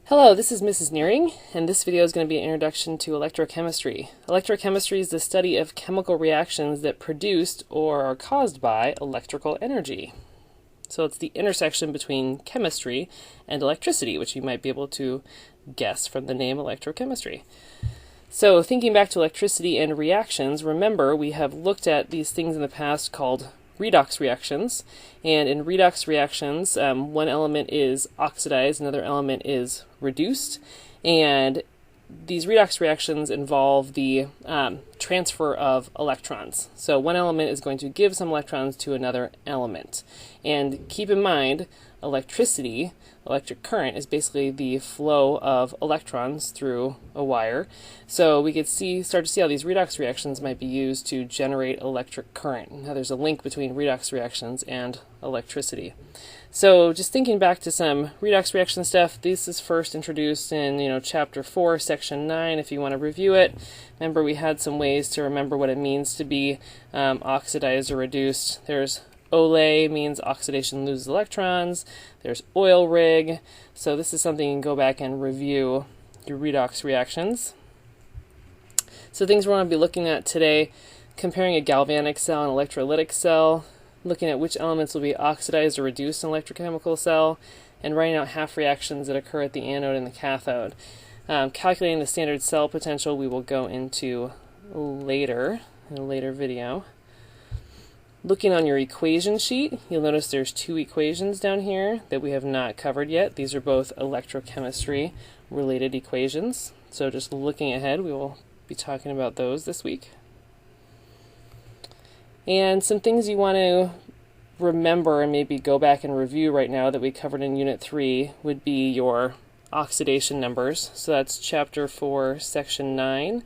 Hello, this is Mrs. Nearing, and this video is going to be an introduction to electrochemistry. Electrochemistry is the study of chemical reactions that produced or are caused by electrical energy. So it's the intersection between chemistry and electricity, which you might be able to guess from the name electrochemistry. So thinking back to electricity and reactions, remember we have looked at these things in the past called redox reactions, and in redox reactions one element is oxidized, another element is reduced, and these redox reactions involve the transfer of electrons. So one element is going to give some electrons to another element, and keep in mind electricity, electric current, is basically the flow of electrons through a wire. So we could start to see how these redox reactions might be used to generate electric current. Now there's a link between redox reactions and electricity. So just thinking back to some redox reaction stuff, this is first introduced in chapter 4, section 9, if you want to review it. Remember, we had some ways to remember what it means to be oxidized or reduced. There's Ole, means oxidation loses electrons. There's oil rig. So this is something you can go back and review your redox reactions. So things we're going to be looking at today: comparing a galvanic cell and electrolytic cell, looking at which elements will be oxidized or reduced in an electrochemical cell, and writing out half reactions that occur at the anode and the cathode. Calculating the standard cell potential we will go into later, in a later video. Looking on your equation sheet, you'll notice there's two equations down here that we have not covered yet. These are both electrochemistry related equations. So just looking ahead, we will be talking about those this week. And some things you want to remember and maybe go back and review right now that we covered in Unit 3 would be your oxidation numbers. So that's Chapter 4, Section 9.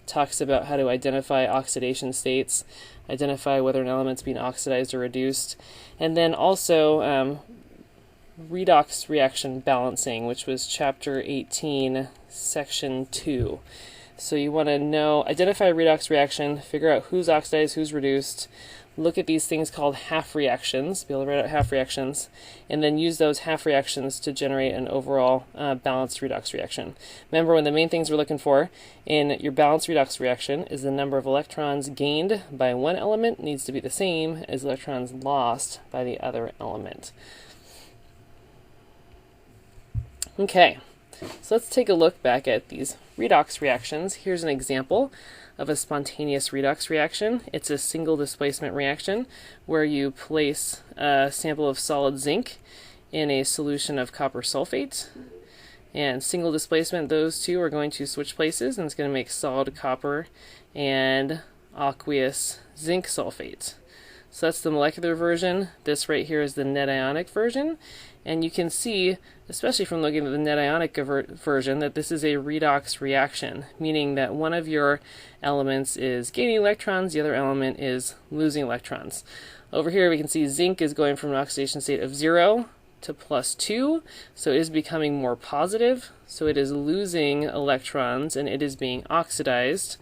Talks about how to identify oxidation states, identify whether an element's being oxidized or reduced, and then also redox reaction balancing, which was Chapter 18, Section 2. So you want to identify a redox reaction, figure out who's oxidized, who's reduced, look at these things called half reactions, be able to write out half reactions, and then use those half reactions to generate an overall balanced redox reaction. Remember, one of the main things we're looking for in your balanced redox reaction is the number of electrons gained by one element needs to be the same as electrons lost by the other element. Okay, so let's take a look back at these redox reactions. Here's an example of a spontaneous redox reaction. It's a single displacement reaction where you place a sample of solid zinc in a solution of copper sulfate. And single displacement, those two are going to switch places, and it's going to make solid copper and aqueous zinc sulfate. So that's the molecular version. This right here is the net ionic version. And you can see, especially from looking at the net ionic version, that this is a redox reaction, meaning that one of your elements is gaining electrons, the other element is losing electrons. Over here we can see zinc is going from an oxidation state of 0 to +2, so it is becoming more positive, so it is losing electrons and it is being oxidized.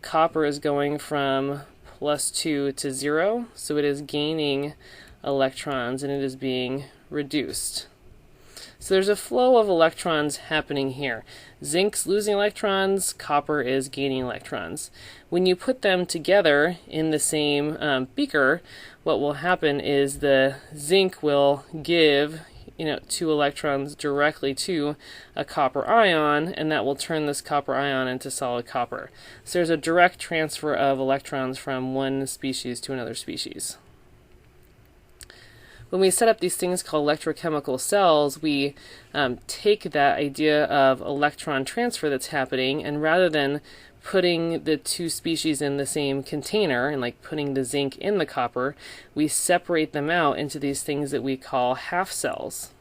Copper is going from +2 to 0, so it is gaining electrons and it is being reduced. So there's a flow of electrons happening here. Zinc's losing electrons, copper is gaining electrons. When you put them together in the same beaker, what will happen is the zinc will give 2 electrons directly to a copper ion, and that will turn this copper ion into solid copper. So there's a direct transfer of electrons from one species to another species. When we set up these things called electrochemical cells, we take that idea of electron transfer that's happening, and rather than putting the two species in the same container and like putting the zinc in the copper, we separate them out into these things that we call half cells.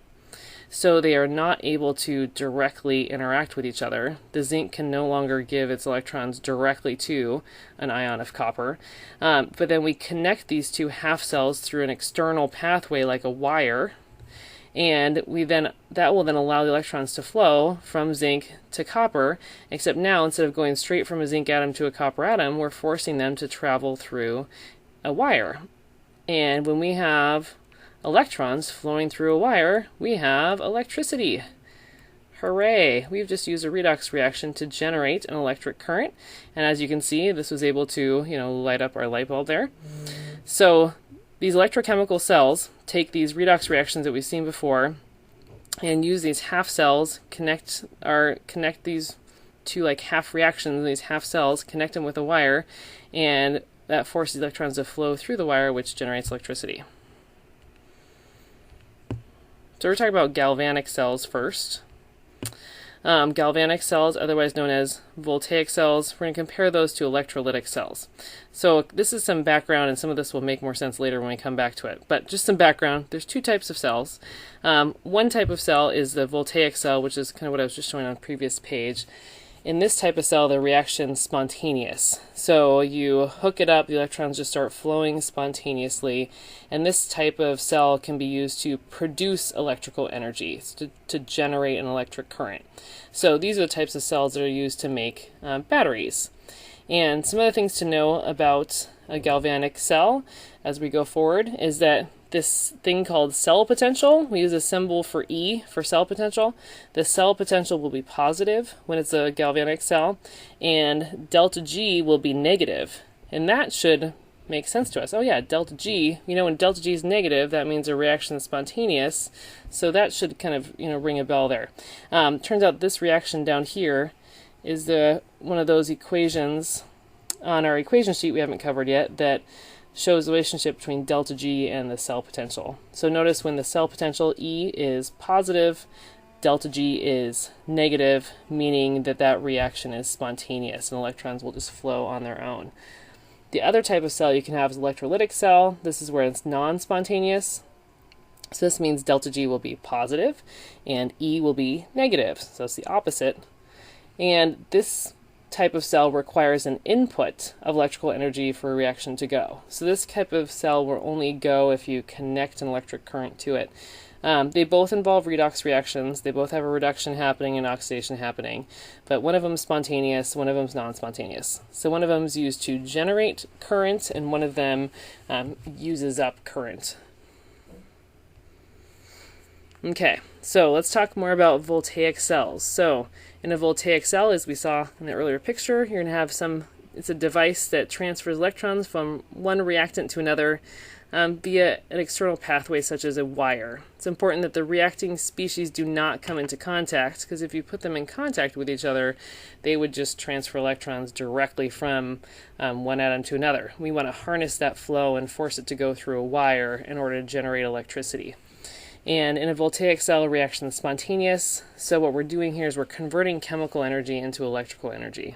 So they are not able to directly interact with each other. The zinc can no longer give its electrons directly to an ion of copper. But then we connect these two half cells through an external pathway like a wire, and that will then allow the electrons to flow from zinc to copper, except now instead of going straight from a zinc atom to a copper atom, we're forcing them to travel through a wire. And when we have electrons flowing through a wire, we have electricity. Hooray! We've just used a redox reaction to generate an electric current. And as you can see, this was able to, light up our light bulb there. So these electrochemical cells take these redox reactions that we've seen before and use these half cells, connect these two half reactions, these half cells, connect them with a wire, and that forces electrons to flow through the wire, which generates electricity. So we're talking about galvanic cells first. Galvanic cells, otherwise known as voltaic cells, we're going to compare those to electrolytic cells. So this is some background, and some of this will make more sense later when we come back to it. But just some background, there's two types of cells. One type of cell is the voltaic cell, which is kind of what I was just showing on the previous page. In this type of cell, the reaction's spontaneous. So you hook it up, the electrons just start flowing spontaneously, and this type of cell can be used to produce electrical energy, to generate an electric current. So these are the types of cells that are used to make batteries. And some other things to know about a galvanic cell as we go forward is that this thing called cell potential, we use a symbol for E for cell potential. The cell potential will be positive when it's a galvanic cell, and delta G will be negative. And that should make sense to us. Oh yeah, delta G, when delta G is negative, that means a reaction is spontaneous. So that should kind of, ring a bell there. Turns out this reaction down here is one of those equations on our equation sheet we haven't covered yet that shows the relationship between delta G and the cell potential. So notice when the cell potential E is positive, delta G is negative, meaning that reaction is spontaneous and electrons will just flow on their own. The other type of cell you can have is electrolytic cell. This is where it's non-spontaneous. So this means delta G will be positive and E will be negative. So it's the opposite. And this type of cell requires an input of electrical energy for a reaction to go. So this type of cell will only go if you connect an electric current to it. They both involve redox reactions. They both have a reduction happening and oxidation happening. But one of them is spontaneous, one of them is non-spontaneous. So one of them is used to generate current, and one of them uses up current. Okay, so let's talk more about voltaic cells. So in a voltaic cell, as we saw in the earlier picture, you're going to have it's a device that transfers electrons from one reactant to another via an external pathway such as a wire. It's important that the reacting species do not come into contact, because if you put them in contact with each other, they would just transfer electrons directly from one atom to another. We want to harness that flow and force it to go through a wire in order to generate electricity. And in a voltaic cell, a reaction is spontaneous. So what we're doing here is we're converting chemical energy into electrical energy.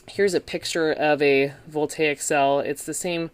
Here's a picture of a voltaic cell. It's the same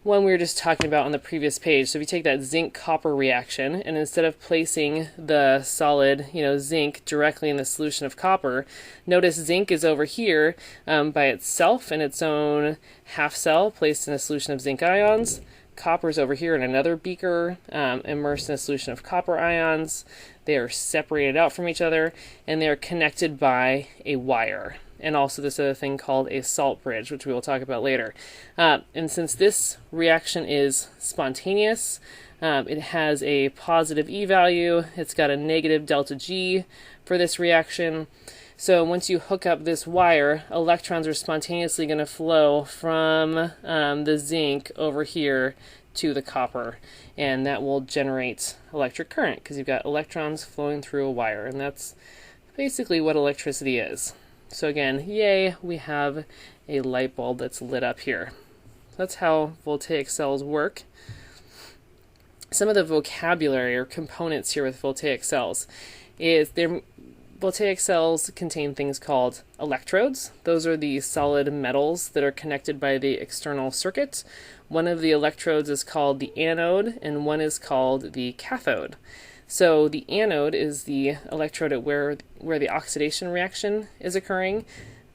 one we were just talking about on the previous page. So if you take that zinc-copper reaction, and instead of placing the solid, zinc directly in the solution of copper, notice zinc is over here by itself in its own half cell placed in a solution of zinc ions. Copper is over here in another beaker, immersed in a solution of copper ions. They are separated out from each other, and they are connected by a wire. And also this other thing called a salt bridge, which we will talk about later. And since this reaction is spontaneous, it has a positive E value. It's got a negative delta G for this reaction. So once you hook up this wire, electrons are spontaneously going to flow from the zinc over here to the copper, and that will generate electric current because you've got electrons flowing through a wire, and that's basically what electricity is. So again, yay, we have a light bulb that's lit up here. That's how voltaic cells work. Some of the vocabulary or components here with voltaic cells is voltaic cells contain things called electrodes. Those are the solid metals that are connected by the external circuit. One of the electrodes is called the anode, and one is called the cathode. So the anode is the electrode at where the oxidation reaction is occurring.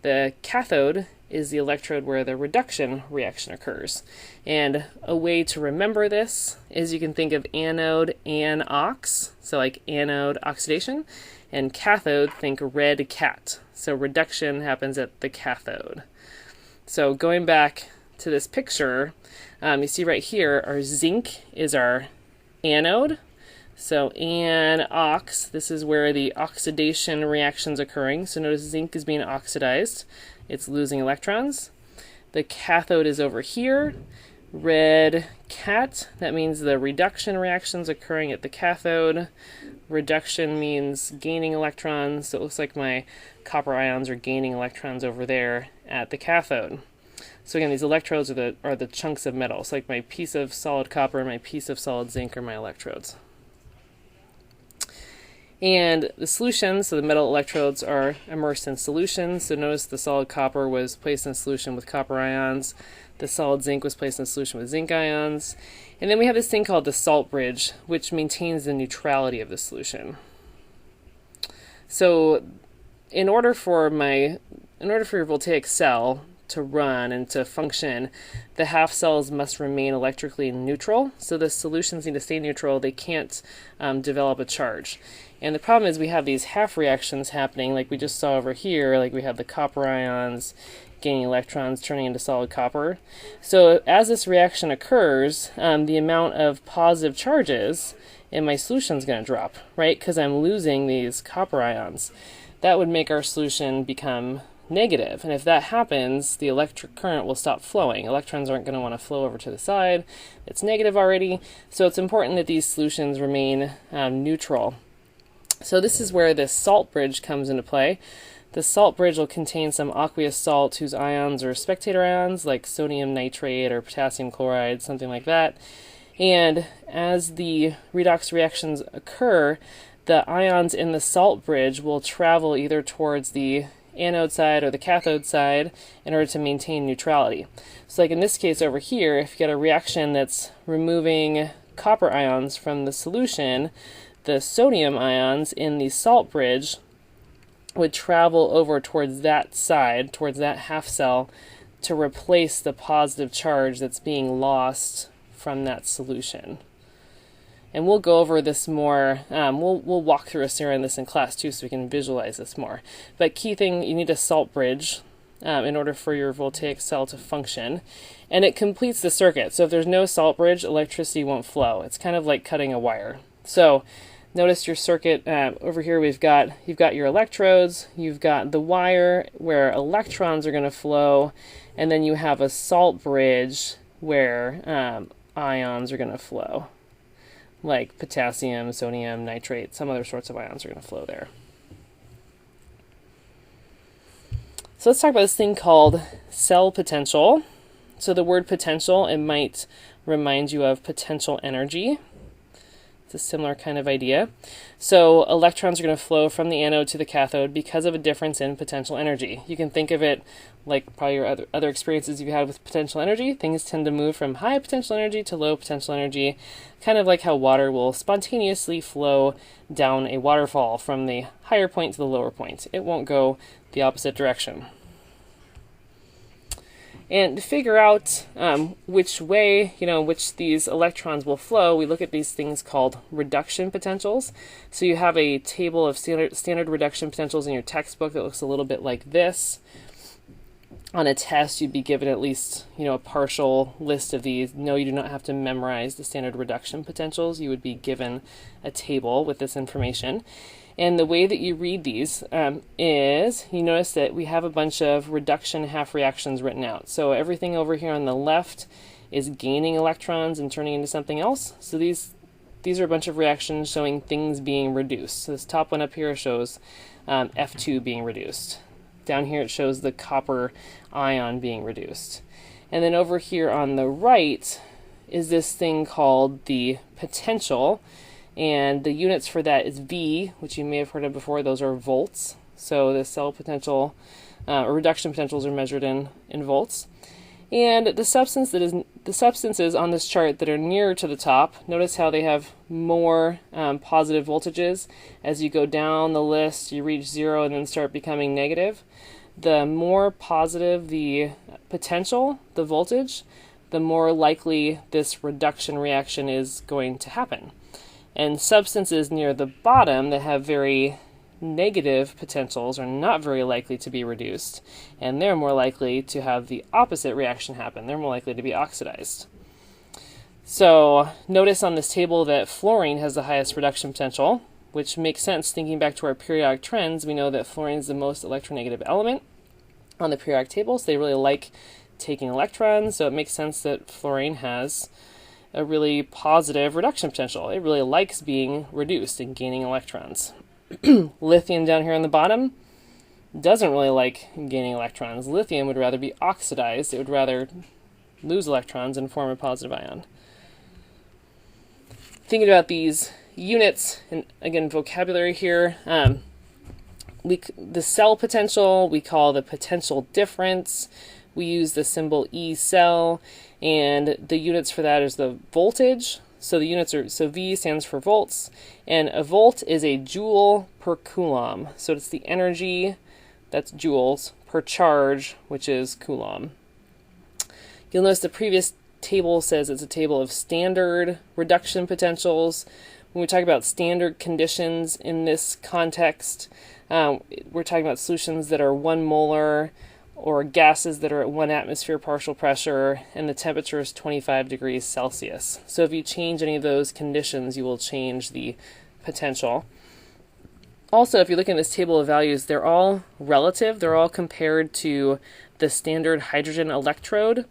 The cathode is the electrode where the reduction reaction occurs. And a way to remember this is you can think of anode and ox, so like anode oxidation, and cathode, think red cat. So reduction happens at the cathode. So going back to this picture, you see right here, our zinc is our anode. So anox, this is where the oxidation reaction's occurring. So notice zinc is being oxidized. It's losing electrons. The cathode is over here. Red cat, that means the reduction reaction's occurring at the cathode. Reduction means gaining electrons, so it looks like my copper ions are gaining electrons over there at the cathode. So again, these electrodes are the chunks of metal. So like my piece of solid copper and my piece of solid zinc are my electrodes. And the solution, so the metal electrodes are immersed in solution. So notice the solid copper was placed in solution with copper ions. The solid zinc was placed in solution with zinc ions. And then we have this thing called the salt bridge, which maintains the neutrality of the solution. So in order for your voltaic cell to run and to function, the half cells must remain electrically neutral. So the solutions need to stay neutral. They can't develop a charge. And the problem is we have these half reactions happening, like we just saw over here, like we have the copper ions gaining electrons, turning into solid copper. So as this reaction occurs, the amount of positive charges in my solution is going to drop, right? Because I'm losing these copper ions. That would make our solution become negative. And if that happens, the electric current will stop flowing. Electrons aren't going to want to flow over to the side. It's negative already. So it's important that these solutions remain neutral. So this is where this salt bridge comes into play. The salt bridge will contain some aqueous salt whose ions are spectator ions, like sodium nitrate or potassium chloride, something like that. And as the redox reactions occur, the ions in the salt bridge will travel either towards the anode side or the cathode side in order to maintain neutrality. So like in this case over here, if you get a reaction that's removing copper ions from the solution, the sodium ions in the salt bridge would travel over towards that side, towards that half cell, to replace the positive charge that's being lost from that solution. And we'll go over this more, we'll walk through a series on this in class too so we can visualize this more. But key thing, you need a salt bridge in order for your voltaic cell to function. And it completes the circuit. So if there's no salt bridge, electricity won't flow. It's kind of like cutting a wire. So notice your circuit over here. You've got your electrodes, you've got the wire where electrons are going to flow, and then you have a salt bridge where ions are going to flow, like potassium, sodium, nitrate, some other sorts of ions are going to flow there. So let's talk about this thing called cell potential. So the word potential, it might remind you of potential energy. It's a similar kind of idea. So electrons are going to flow from the anode to the cathode because of a difference in potential energy. You can think of it like probably your other experiences you've had with potential energy. Things tend to move from high potential energy to low potential energy, kind of like how water will spontaneously flow down a waterfall from the higher point to the lower point. It won't go the opposite direction. And to figure out which way, which these electrons will flow, we look at these things called reduction potentials. So you have a table of standard reduction potentials in your textbook that looks a little bit like this. On a test, you'd be given at least, a partial list of these. No, you do not have to memorize the standard reduction potentials. You would be given a table with this information. And the way that you read these is, you notice that we have a bunch of reduction half reactions written out. So everything over here on the left is gaining electrons and turning into something else. So these are a bunch of reactions showing things being reduced. So this top one up here shows F2 being reduced. Down here it shows the copper ion being reduced. And then over here on the right is this thing called the potential. And the units for that is V, which you may have heard of before. Those are volts. So the cell potential or reduction potentials are measured in volts. And the substances on this chart that are nearer to the top, notice how they have more positive voltages. As you go down the list, you reach 0 and then start becoming negative. The more positive the potential, the voltage, the more likely this reduction reaction is going to happen. And substances near the bottom that have very negative potentials are not very likely to be reduced, and they're more likely to have the opposite reaction happen. They're more likely to be oxidized. So notice on this table that fluorine has the highest reduction potential, which makes sense. Thinking back to our periodic trends, we know that fluorine is the most electronegative element on the periodic table, so they really like taking electrons, so it makes sense that fluorine has a really positive reduction potential. It really likes being reduced and gaining electrons. Lithium down here on the bottom doesn't really like gaining electrons. Lithium would rather be oxidized. It would rather lose electrons and form a positive ion. Thinking about these units, and again, vocabulary here, the cell potential we call the potential difference. We use the symbol E cell, and the units for that is the voltage. So the units are, so V stands for volts, and a volt is a joule per coulomb. So it's the energy, that's joules, per charge, which is coulomb. You'll notice the previous table says it's a table of standard reduction potentials. When we talk about standard conditions in this context, we're talking about solutions that are 1 molar or gases that are at 1 atmosphere partial pressure, and the temperature is 25 degrees Celsius. So if you change any of those conditions, you will change the potential. Also, if you look at this table of values, they're all relative. They're all compared to the standard hydrogen electrode.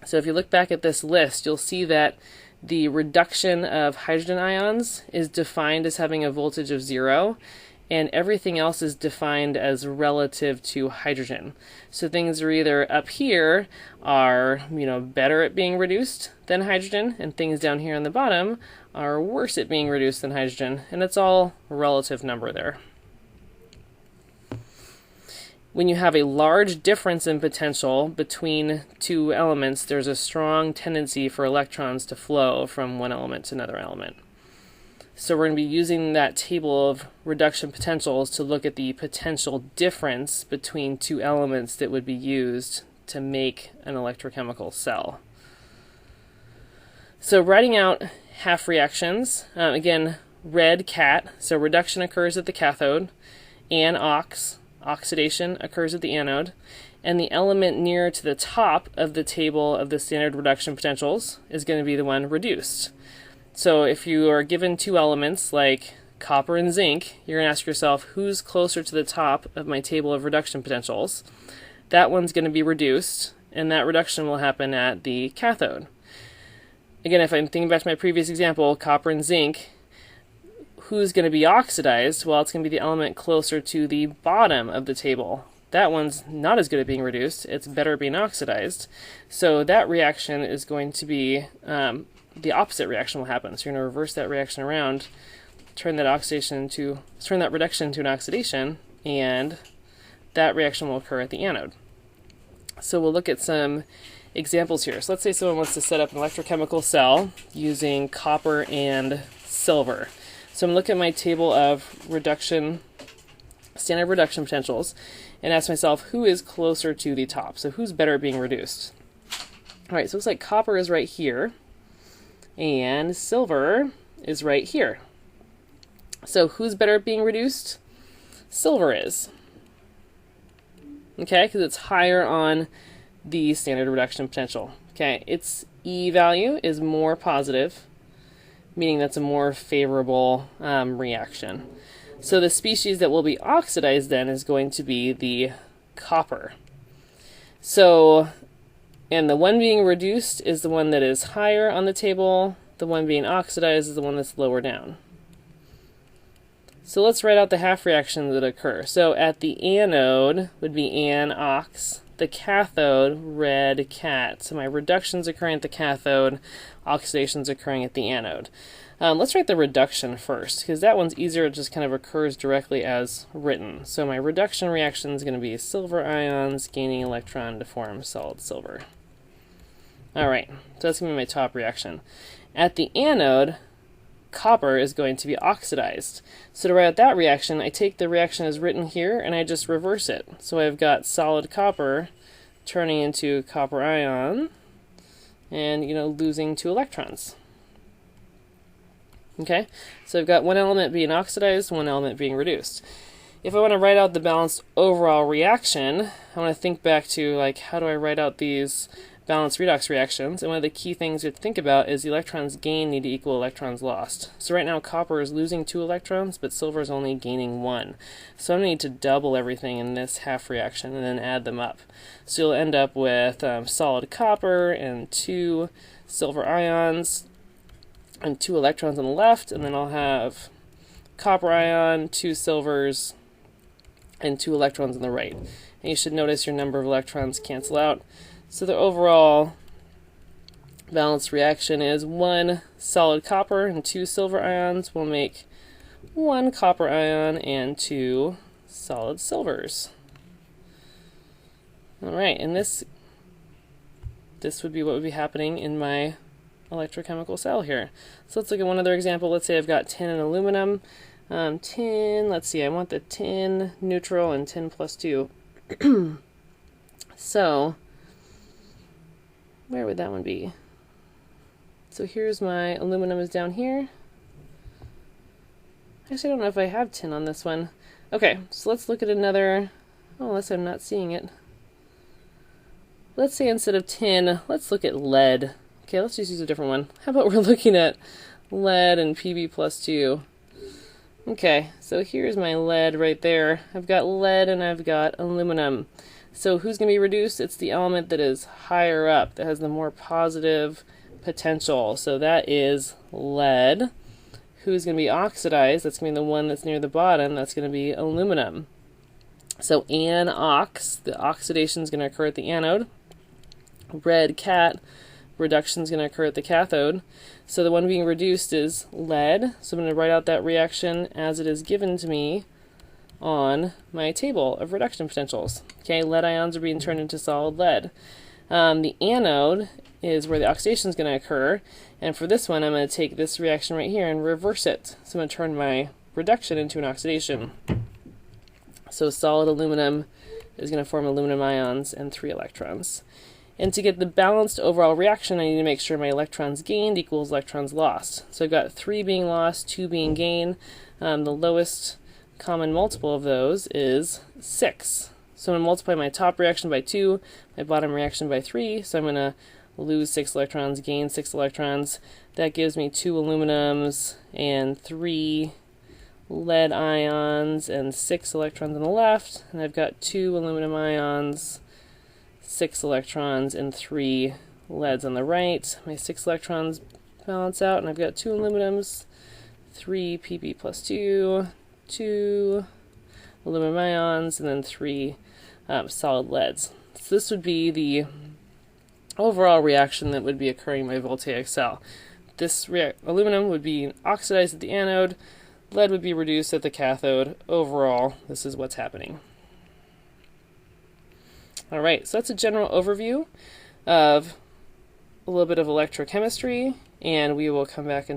So if you look back at this list, you'll see that the reduction of hydrogen ions is defined as having a voltage of 0, and everything else is defined as relative to hydrogen. So things are either up here are, better at being reduced than hydrogen, and things down here on the bottom are worse at being reduced than hydrogen, and it's all a relative number there. When you have a large difference in potential between two elements, there's a strong tendency for electrons to flow from one element to another element. So we're going to be using that table of reduction potentials to look at the potential difference between two elements that would be used to make an electrochemical cell. So writing out half reactions, again, red cat, so reduction occurs at the cathode, and oxidation occurs at the anode, and the element near to the top of the table of the standard reduction potentials is going to be the one reduced. So if you are given two elements like copper and zinc, you're going to ask yourself, who's closer to the top of my table of reduction potentials? That one's going to be reduced, and that reduction will happen at the cathode. Again, if I'm thinking back to my previous example, copper and zinc, who's going to be oxidized? Well, it's going to be the element closer to the bottom of the table. That one's not as good at being reduced. It's better at being oxidized. So that reaction is going to be, the opposite reaction will happen. So you're going to reverse that reaction around, turn that reduction into an oxidation, and that reaction will occur at the anode. So we'll look at some examples here. So let's say someone wants to set up an electrochemical cell using copper and silver. So I'm looking at my table of standard reduction potentials, and ask myself, who is closer to the top? So who's better at being reduced? All right, so it looks like copper is right here, and silver is right here. So who's better at being reduced? Silver is. Okay, because it's higher on the standard reduction potential. Okay, its E value is more positive, meaning that's a more favorable reaction. So the species that will be oxidized then is going to be the copper. So, and the one being reduced is the one that is higher on the table. The one being oxidized is the one that's lower down. So let's write out the half reactions that occur. So at the anode would be an-ox. The cathode, red cat. So my reductions occurring at the cathode, oxidations occurring at the anode. Let's write the reduction first, because that one's easier. It just kind of occurs directly as written. So my reduction reaction is going to be silver ions gaining electron to form solid silver. All right, so that's going to be my top reaction. At the anode, copper is going to be oxidized. So to write out that reaction, I take the reaction as written here and I just reverse it. So I've got solid copper turning into copper ion and, losing 2 electrons. Okay, so I've got one element being oxidized, one element being reduced. If I want to write out the balanced overall reaction, I want to think back to, how do I write out these balanced redox reactions, and one of the key things you have to think about is the electrons gained need to equal electrons lost. So right now copper is losing 2 electrons, but silver is only gaining 1. So I'm going to need to double everything in this half reaction and then add them up. So you'll end up with solid copper and 2 silver ions and 2 electrons on the left, and then I'll have copper ion, 2 silvers, and 2 electrons on the right. And you should notice your number of electrons cancel out. So the overall balanced reaction is 1 solid copper and 2 silver ions will make 1 copper ion and 2 solid silvers. Alright, and this would be what would be happening in my electrochemical cell here. So let's look at one other example. Let's say I've got tin and aluminum. Tin, let's see, I want the tin neutral and tin plus 2. So where would that one be? So here's my aluminum is down here. Actually, I don't know if I have tin on this one. Okay, so let's look at another, unless I'm not seeing it. Let's say instead of tin, let's look at lead. Okay, let's just use a different one. How about we're looking at lead and Pb plus 2. Okay, so here's my lead right there. I've got lead and I've got aluminum. So who's going to be reduced? It's the element that is higher up, that has the more positive potential. So that is lead. Who's going to be oxidized? That's going to be the one that's near the bottom. That's going to be aluminum. So anox, the oxidation is going to occur at the anode. Red cat, reduction is going to occur at the cathode. So the one being reduced is lead. So I'm going to write out that reaction as it is given to me on my table of reduction potentials. Okay, lead ions are being turned into solid lead. The anode is where the oxidation is going to occur, and for this one I'm going to take this reaction right here and reverse it. So I'm going to turn my reduction into an oxidation. So solid aluminum is going to form aluminum ions and 3 electrons. And to get the balanced overall reaction, I need to make sure my electrons gained equals electrons lost. So I've got 3 being lost, 2 being gained. The lowest common multiple of those is 6. So I'm going to multiply my top reaction by 2, my bottom reaction by 3, so I'm going to lose 6 electrons, gain 6 electrons. That gives me 2 aluminums and 3 lead ions and 6 electrons on the left, and I've got 2 aluminum ions, 6 electrons, and 3 leads on the right. My 6 electrons balance out, and I've got 2 aluminums, 3 Pb plus 2, 2 aluminum ions, and then 3 solid leads. So this would be the overall reaction that would be occurring in my voltaic cell. This aluminum would be oxidized at the anode, lead would be reduced at the cathode. Overall, this is what's happening. Alright, so that's a general overview of a little bit of electrochemistry, and we will come back and talk